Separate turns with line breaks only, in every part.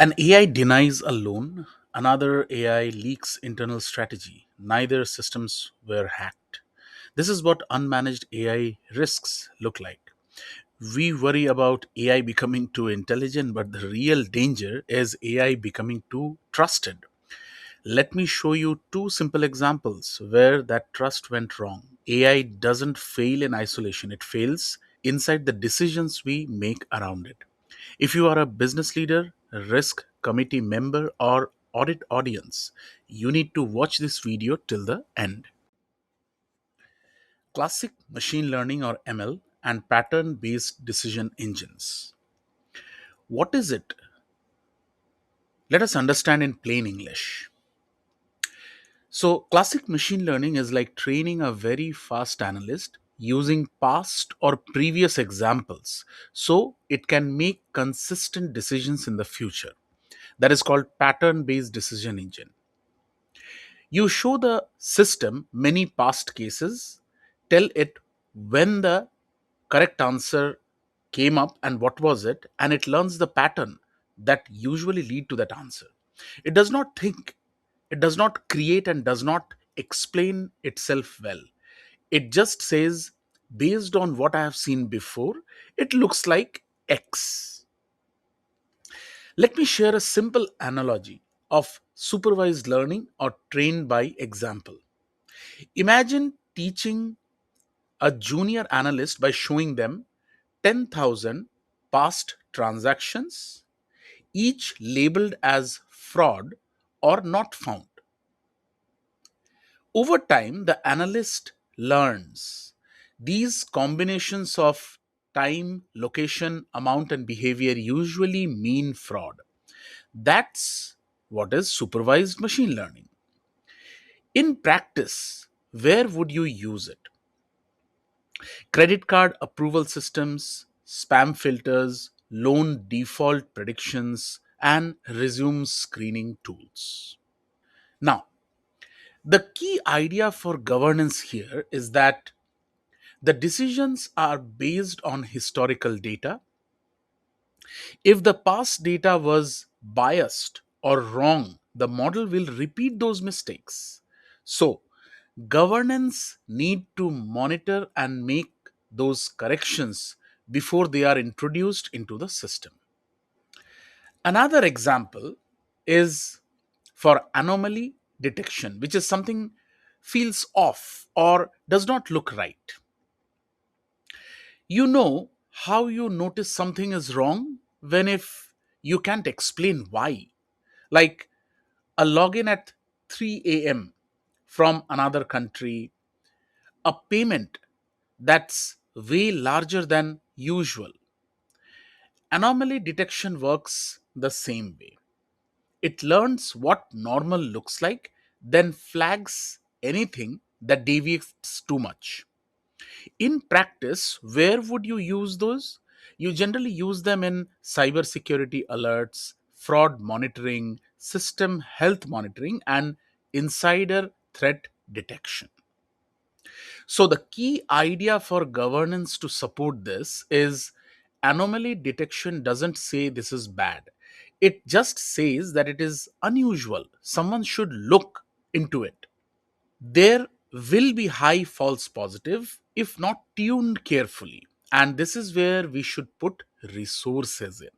An AI denies a loan, another AI leaks internal strategy. Neither systems were hacked. This is what unmanaged AI risks look like. We worry about AI becoming too intelligent, but the real danger is AI becoming too trusted. Let me show you two simple examples where that trust went wrong. AI doesn't fail in isolation, it fails inside the decisions we make around it. If you are a business leader, risk committee member, or audit audience, you need to watch this video till the end. Classic machine learning or ML and pattern based decision engines. What is it? Let us understand in plain English. So, classic machine learning is like training a very fast analyst using past or previous examples so it can make consistent decisions in the future. That is called pattern based decision engine. You show the system many past cases, tell it when the correct answer came up and what was it, and it learns the pattern that usually lead to that answer. It does not think, it does not create, and does not explain itself well. It just says, based on what I have seen before, it looks like X. Let me share a simple analogy of supervised learning or trained by example. Imagine teaching a junior analyst by showing them 10,000 past transactions, each labeled as fraud or not found. Over time, the analyst learns these combinations of time, location, amount, and behavior usually mean fraud. That's what is supervised machine learning. In practice, where would you use it? Credit card approval systems, spam filters, loan default predictions, and resume screening tools. Now, the key idea for governance here is that the decisions are based on historical data. If the past data was biased or wrong, the model will repeat those mistakes. So, governance need to monitor and make those corrections before they are introduced into the system. Another example is for anomaly detection, which is something feels off or does not look right. You know how you notice something is wrong when if you can't explain why. Like a login at 3 a.m. from another country, a payment that's way larger than usual. Anomaly detection works the same way. It learns what normal looks like, then flags anything that deviates too much. In practice, where would you use those? You generally use them in cybersecurity alerts, fraud monitoring, system health monitoring, and insider threat detection. So, the key idea for governance to support this is anomaly detection doesn't say this is bad. It just says that it is unusual. Someone should look into it. There will be high false positive if not tuned carefully. And this is where we should put resources in.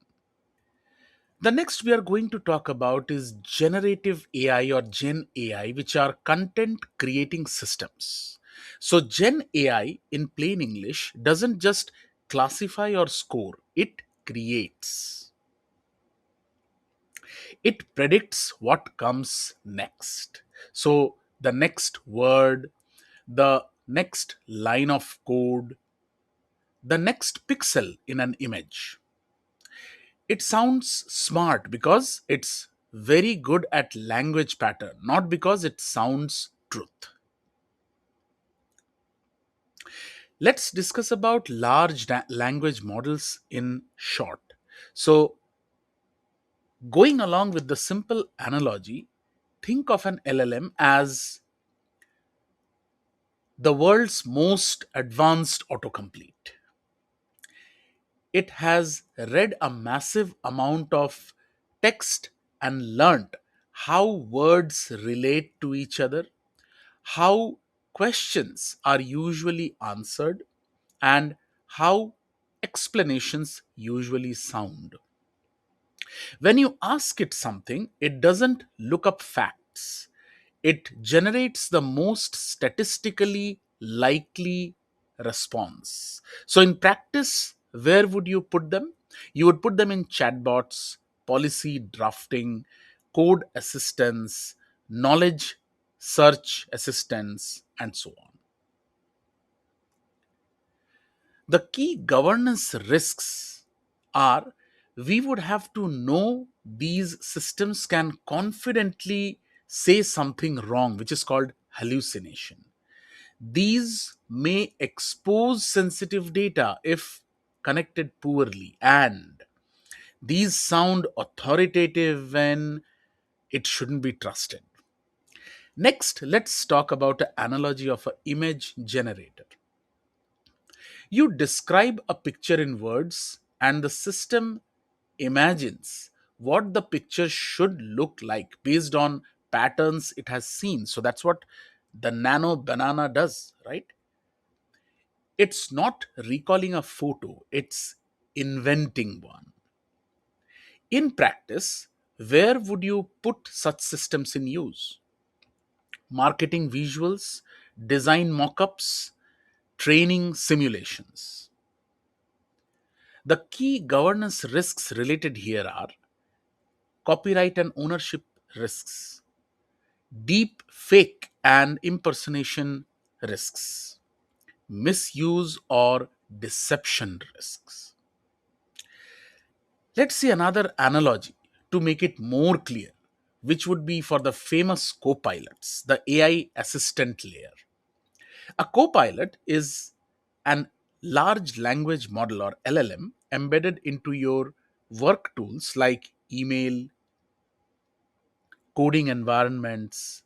The next we are going to talk about is generative AI or Gen AI, which are content creating systems. So, Gen AI in plain English doesn't just classify or score, it creates. It predicts what comes next. So, the next word, the next line of code, the next pixel in an image. It sounds smart because it's very good at language pattern, not because it sounds truth. Let's discuss about large language models in short. So, going along with the simple analogy, think of an LLM as the world's most advanced autocomplete. It has read a massive amount of text and learnt how words relate to each other, how questions are usually answered, and how explanations usually sound. When you ask it something, it doesn't look up facts. It generates the most statistically likely response. So, in practice, where would you put them? You would put them in chatbots, policy drafting, code assistance, knowledge search assistance, and so on. The key governance risks are we would have to know these systems can confidently say something wrong, which is called hallucination. These may expose sensitive data if connected poorly, and these sound authoritative when it shouldn't be trusted. Next, let's talk about an analogy of an image generator. You describe a picture in words, and the system imagines what the picture should look like based on patterns it has seen. So that's what the nano banana does, right? It's not recalling a photo, it's inventing one. In practice, where would you put such systems in use? Marketing visuals, design mockups, training simulations. The key governance risks related here are copyright and ownership risks, deep fake and impersonation risks, misuse or deception risks. Let's see another analogy to make it more clear, which would be for the famous copilots, the AI assistant layer. A copilot is an large language model or LLM embedded into your work tools like email, coding environments,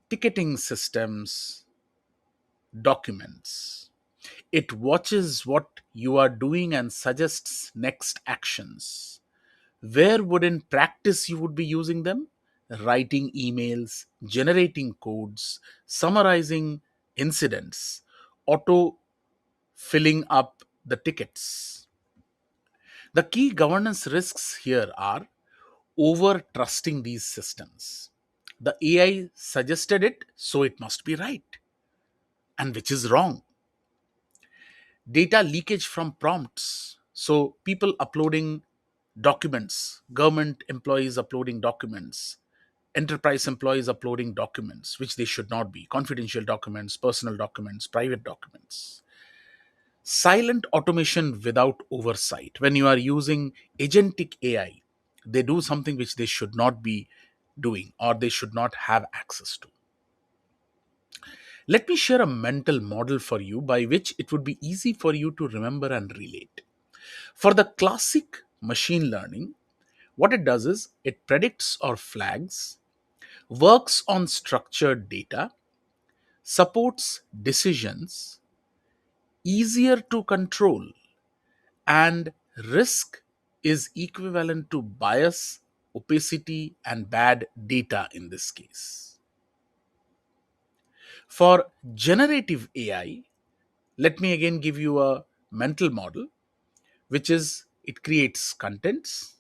ticketing systems, documents. It watches what you are doing and suggests next actions. Where would in practice you would be using them? Writing emails, generating codes, summarizing incidents, auto filling up the tickets. The key governance risks here are over trusting these systems. The AI suggested it, so it must be right, and which is wrong. Data leakage from prompts. So, people uploading documents, government employees uploading documents, enterprise employees uploading documents, which they should not be confidential documents, personal documents, private documents. Silent automation without oversight. When you are using agentic AI, they do something which they should not be doing or they should not have access to. Let me share a mental model for you by which it would be easy for you to remember and relate. For the classic machine learning, what it does is it predicts or flags, works on structured data, supports decisions, easier to control, and risk is equivalent to bias, opacity, and bad data in this case. For generative AI, let me again give you a mental model, which is it creates contents,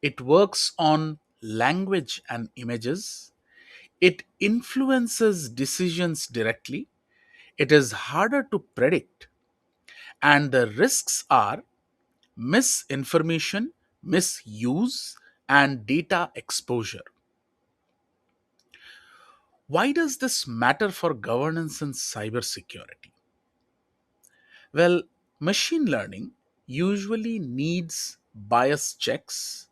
it works on language and images, it influences decisions directly, it is harder to predict, and the risks are misinformation, misuse, and data exposure. Why does this matter for governance and cybersecurity? Well, machine learning usually needs bias checks,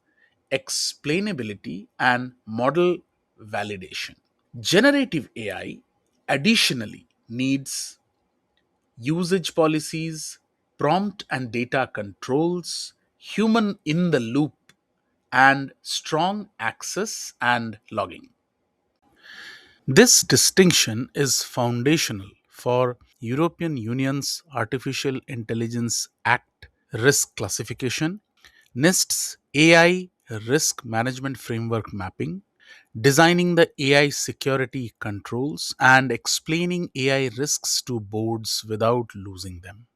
explainability, and model validation. Generative AI additionally needs usage policies, prompt and data controls, human in the loop, and strong access and logging. This distinction is foundational for European Union's Artificial Intelligence Act risk classification, NIST's AI risk management framework mapping, designing the AI security controls, and explaining AI risks to boards without losing them.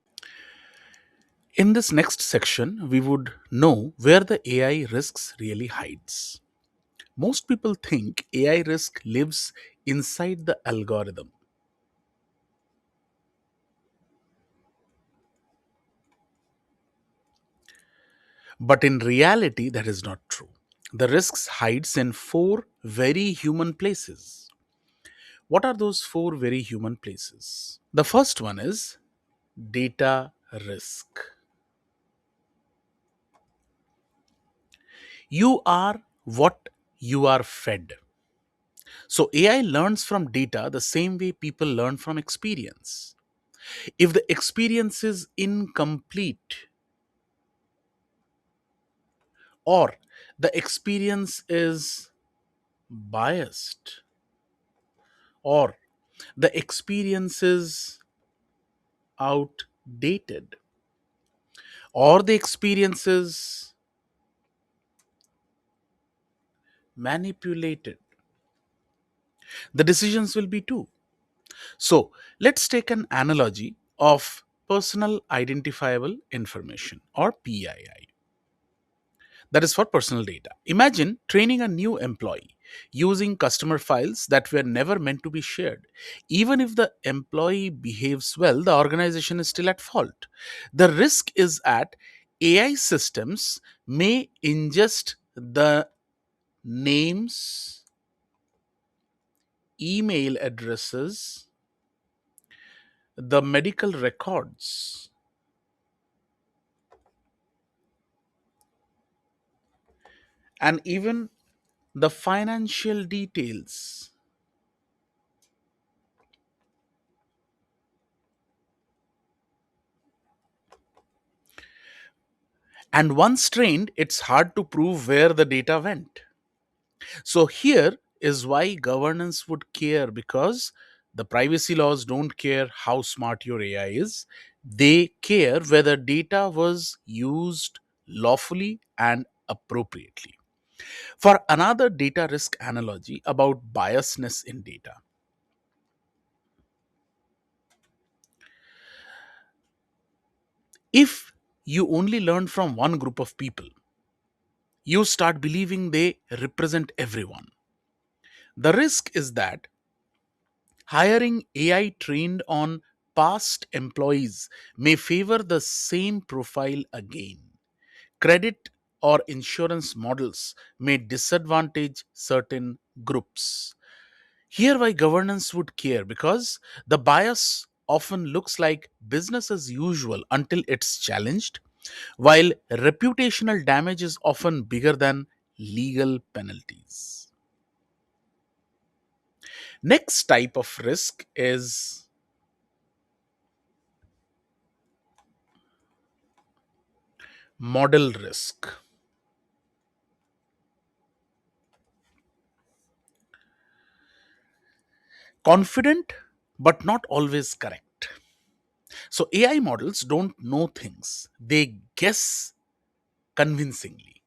In this next section, we would know where the AI risks really hides. Most people think AI risk lives inside the algorithm, but in reality that is not true. The risks hides in four very human places. What are those four very human places? The first one is data risk. You are what you are fed. So AI learns from data the same way people learn from experience. If the experience is incomplete, or the experience is biased, or the experience is outdated, or the experience is manipulated, the decisions will be too. So let's take an analogy of personal identifiable information, or PII. That is for personal data. Imagine training a new employee using customer files that were never meant to be shared. Even if the employee behaves well, the organization is still at fault. The risk is that AI systems may ingest the names, email addresses, the medical records, and even the financial details. And once trained, it's hard to prove where the data went. So, here is why governance would care, because the privacy laws don't care how smart your AI is, they care whether data was used lawfully and appropriately. For another data risk analogy about biasness in data, if you only learn from one group of people, you start believing they represent everyone. The risk is that hiring AI trained on past employees may favor the same profile again. Credit or insurance models may disadvantage certain groups. Here, why governance would care, because the bias often looks like business as usual until it's challenged, while reputational damage is often bigger than legal penalties. Next type of risk is model risk. Confident but not always correct. So AI models don't know things, they guess convincingly.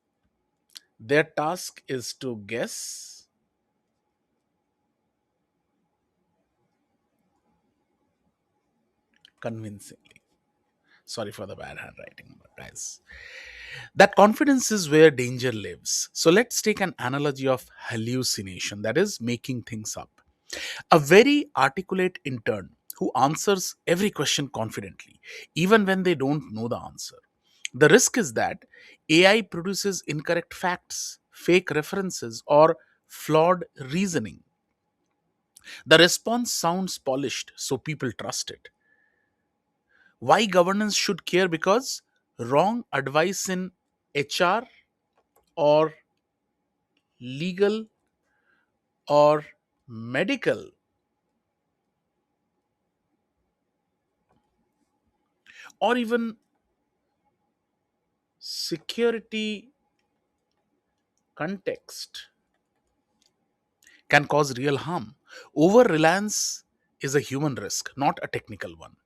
Their task is to guess convincingly. Sorry for the bad handwriting, but guys, that confidence is where danger lives. So let's take an analogy of hallucination, that is, making things up. A very articulate intern who answers every question confidently, even when they don't know the answer. The risk is that AI produces incorrect facts, fake references, or flawed reasoning. The response sounds polished, so people trust it. Why governance should care? Because wrong advice in HR, or legal, or medical, or even security context can cause real harm. Over reliance is a human risk, not a technical one.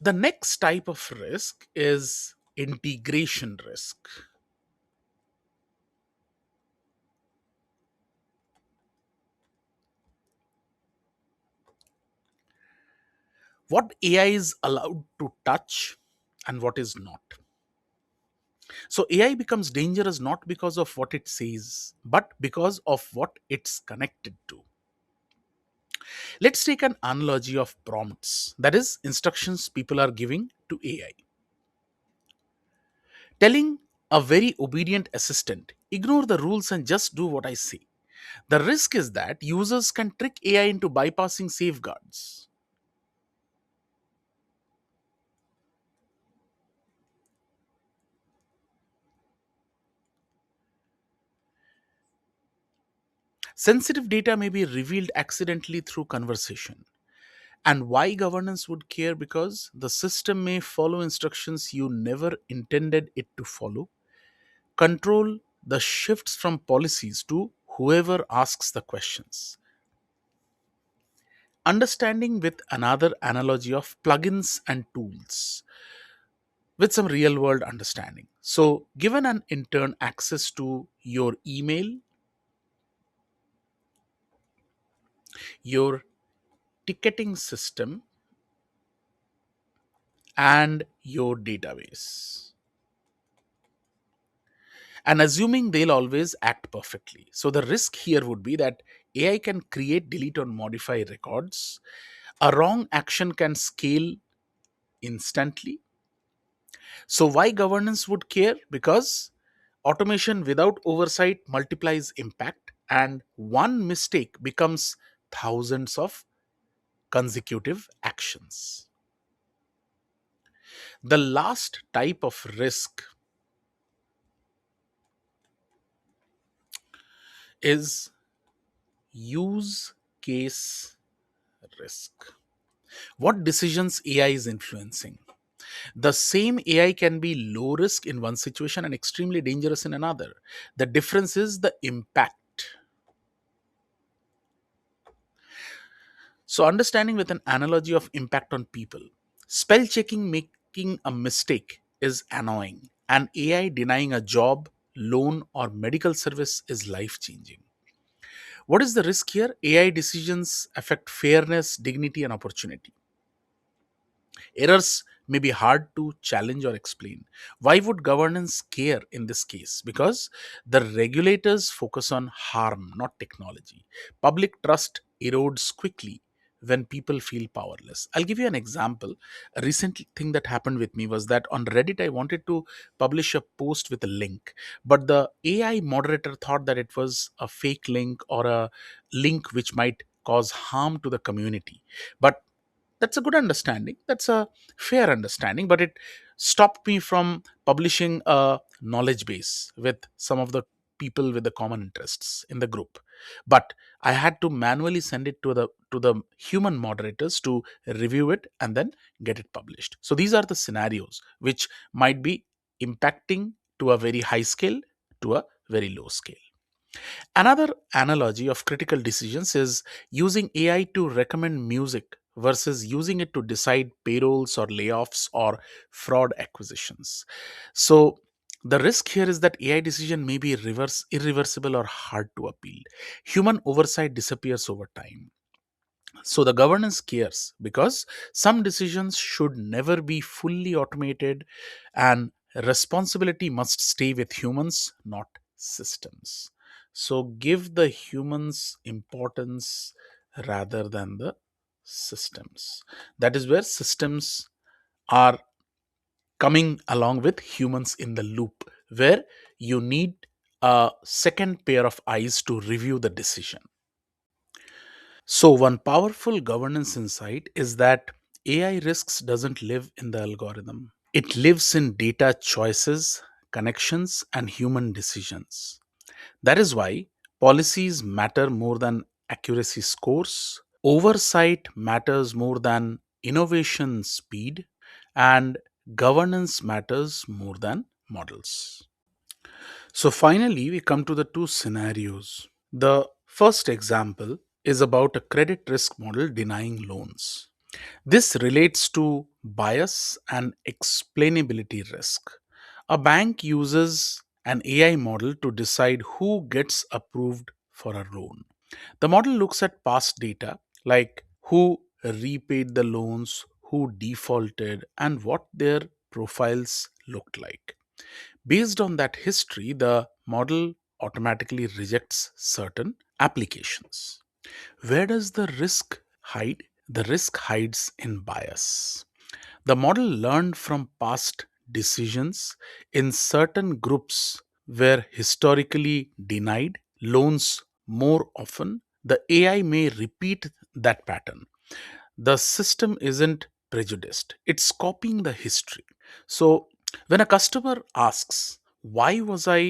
The next type of risk is integration risk. what AI is allowed to touch and what is not. So AI becomes dangerous not because of what it says, but because of what it's connected to. Let's take an analogy of prompts, that is, instructions people are giving to AI. Telling a very obedient assistant, ignore the rules and just do what I say. The risk is that users can trick AI into bypassing safeguards. Sensitive data may be revealed accidentally through conversation. And why governance would care? Because the system may follow instructions you never intended it to follow. Control the shifts from policies to whoever asks the questions. Understanding with another analogy of plugins and tools with some real world understanding. So, given an intern access to your email, your ticketing system, and your database, and assuming they'll always act perfectly. So, the risk here would be that AI can create, delete, or modify records. A wrong action can scale instantly. So, why governance would care? Because automation without oversight multiplies impact, and one mistake becomes thousands of consecutive actions. The last type of risk is use case risk. What decisions AI is influencing? The same AI can be low risk in one situation and extremely dangerous in another. The difference is the impact. So, understanding with an analogy of impact on people, spell checking making a mistake is annoying, and AI denying a job, loan, or medical service is life changing. What is the risk here? AI decisions affect fairness, dignity, and opportunity. Errors may be hard to challenge or explain. Why would governance care in this case? Because the regulators focus on harm, not technology. Public trust erodes quickly when people feel powerless. I'll give you an example. A recent thing that happened with me was that on Reddit, I wanted to publish a post with a link, but the AI moderator thought that it was a fake link or a link which might cause harm to the community. But that's a good understanding, that's a fair understanding, but it stopped me from publishing a knowledge base with some of the people with the common interests in the group. But I had to manually send it to the human moderators to review it and then get it published. So these are the scenarios which might be impacting to a very high scale to a very low scale. Another analogy of critical decisions is using AI to recommend music versus using it to decide payrolls or layoffs or fraud acquisitions. So, the risk here is that AI decision may be irreversible or hard to appeal. Human oversight disappears over time. So the governance cares because some decisions should never be fully automated, and responsibility must stay with humans, not systems. So give the humans importance rather than the systems. That is where systems are coming along with humans in the loop, where you need a second pair of eyes to review the decision. So one powerful governance insight is that AI risks doesn't live in the algorithm. It lives in data choices, connections, and human decisions. That is why policies matter more than accuracy scores, oversight matters more than innovation speed, and governance matters more than models. So finally, we come to the two scenarios. The first example is about a credit risk model denying loans. This relates to bias and explainability risk. A bank uses an AI model to decide who gets approved for a loan. The model looks at past data like who repaid the loans, who defaulted, and what their profiles looked like. Based on that history, the model automatically rejects certain applications. Where does the risk hide? The risk hides in bias. The model learned from past decisions in certain groups were historically denied loans more often. The AI may repeat that pattern. The system isn't prejudiced, it's copying the history. So, when a customer asks, "Why was I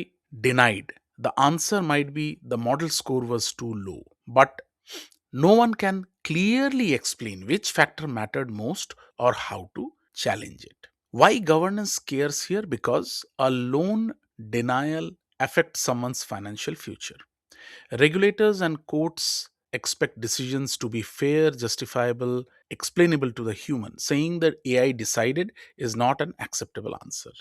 denied?" the answer might be the model score was too low. But no one can clearly explain which factor mattered most or how to challenge it. Why governance cares here? Because a loan denial affects someone's financial future. Regulators and courts expect decisions to be fair, justifiable, explainable to the human. Saying that AI decided is not an acceptable answer.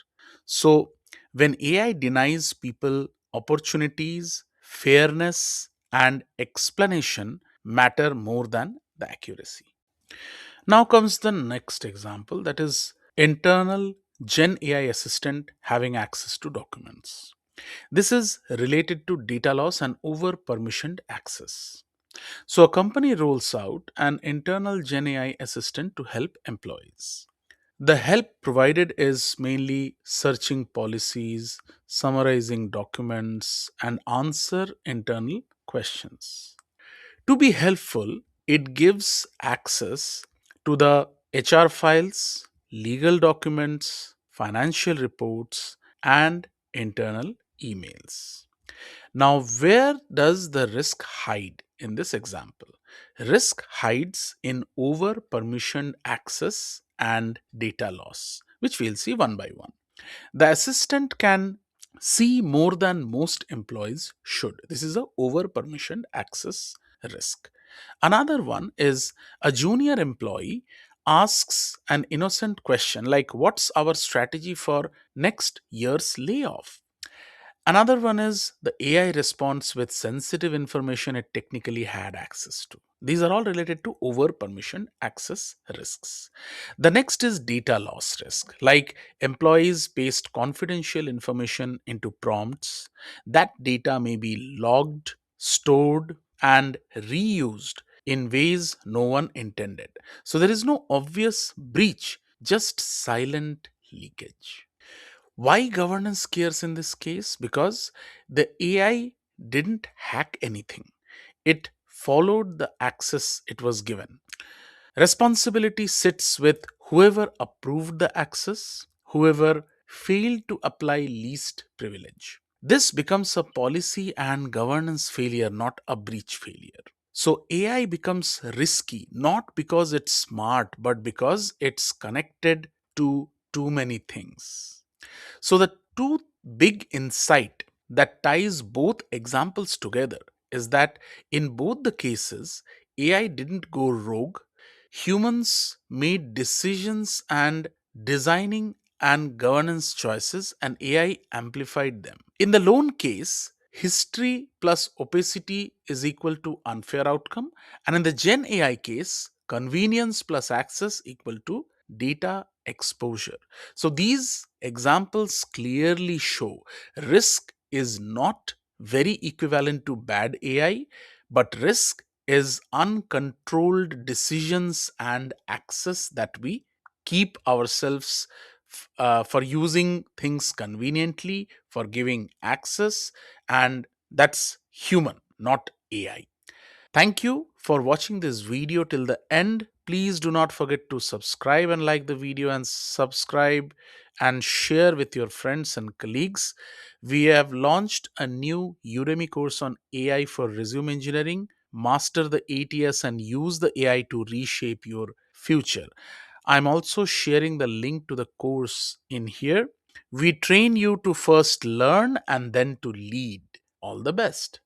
So, when AI denies people opportunities, fairness, and explanation matter more than the accuracy. Now comes the next example, that is internal Gen AI assistant having access to documents. This is related to data loss and over permissioned access. So, a company rolls out an internal Gen AI assistant to help employees. The help provided is mainly searching policies, summarizing documents, and answer internal questions. To be helpful, it gives access to the HR files, legal documents, financial reports, and internal emails. Now, where does the risk hide in this example? Risk hides in over permissioned access and data loss, which we'll see one by one. The assistant can see more than most employees should. This is a over permissioned access risk. Another one is a junior employee asks an innocent question like, "What's our strategy for next year's layoff?" Another one is the AI responds with sensitive information it technically had access to. These are all related to over permission access risks. The next is data loss risk, like employees paste confidential information into prompts. That data may be logged, stored, and reused in ways no one intended. So there is no obvious breach, just silent leakage. Why governance cares in this case? Because the AI didn't hack anything, it followed the access it was given. Responsibility sits with whoever approved the access, whoever failed to apply least privilege. This becomes a policy and governance failure, not a breach failure. So AI becomes risky not because it's smart, but because it's connected to too many things. So, the two big insight that ties both examples together is that in both the cases, AI didn't go rogue. Humans made decisions and designing and governance choices, and AI amplified them. In the loan case, history plus opacity is equal to unfair outcome, and in the Gen AI case, convenience plus access equal to data exposure. So these examples clearly show risk is not very equivalent to bad AI, but risk is uncontrolled decisions and access that we keep ourselves for using things conveniently, for giving access, and that's human, not AI. Thank you for watching this video till the end. Please do not forget to subscribe and like the video, and subscribe and share with your friends and colleagues. We have launched a new Udemy course on AI for resume engineering. Master the ATS and use the AI to reshape your future. I'm also sharing the link to the course in here. We train you to first learn and then to lead. All the best.